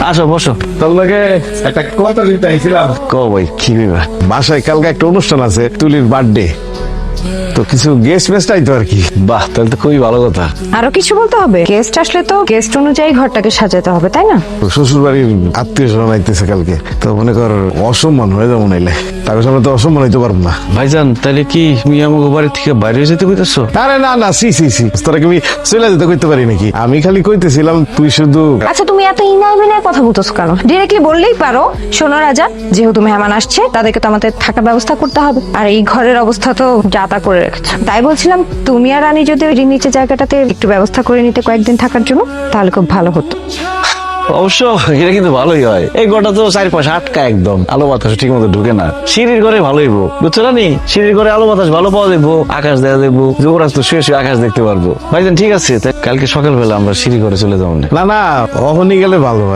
আসো বসো। তোমাকে একটা কথা দিতে আইছিলাম। কো ভাই কি বিবা? বাসায় কালকে একটা অনুষ্ঠান আছে, তুলির বার্থডে, তো কিছু গেস্ট মেস্ট আইতো আর কি। বাহ, তাহলে তো খুবই ভালো কথা। আরো কিছু বলতে হবে? গেস্ট আসলে তো গেস্ট অনুযায়ী ঘরটাকে সাজাতে হবে, তাই না? শ্বশুর বাড়ির আত্মীয় স্বজন আইতেছে কালকে, তো মনে কর অসম্মান হয়ে যাবো নাইলে, তার সামনে তো অসম্মান হইতে পারবো না। ভাইজান তাহলে কি তুমি আমাকে বাড়ি থেকে বাইরে যেতে কইতেছো? আরে না না, সি সি সি, তোরা কি আমি চলে যেতে কইতে পারি নাকি? আমি খালি কইতেছিলাম তুই শুধু। আচ্ছা, তুমি এত ইনাই বিনায় কথা বলতেছো কেন? ডিরেক্টলি বললেই পারো, শোনো রাজা, যেহেতু মেহমান আসছে তাদেরকে তো আমাদের থাকার ব্যবস্থা করতে হবে, আর এই ঘরের অবস্থা তো যাতা করে রেখেছো। তাই বলছিলাম তুমি আর রানী যদি ওই নিচে জায়গাটাতে একটু ব্যবস্থা করে নিতে কয়েকদিন থাকার জন্য, তাহলে খুব ভালো হতো। অবশ্য এটা কিন্তু ভালোই হয়। এই ঘরটা তো চারপাশে আটকা, একদম আলো বাতাস ঠিক মতো ঢুকে না। সিঁড়ির ঘরে ভালো হইবো, বুঝছো রানি? সিঁড়ির ঘরে আলো বাতাস ভালো পাওয়া যাবো, আকাশ দেখা যাবো, যুবরাজ তো শুয়ে শুয়ে আকাশ দেখতে পারবো। ভাইজান ঠিক আছে, তাই কালকে সকালবেলা আমরা সিঁড়ি ঘরে চলে যাবো। না না, অহনি গেলে ভালো হয়।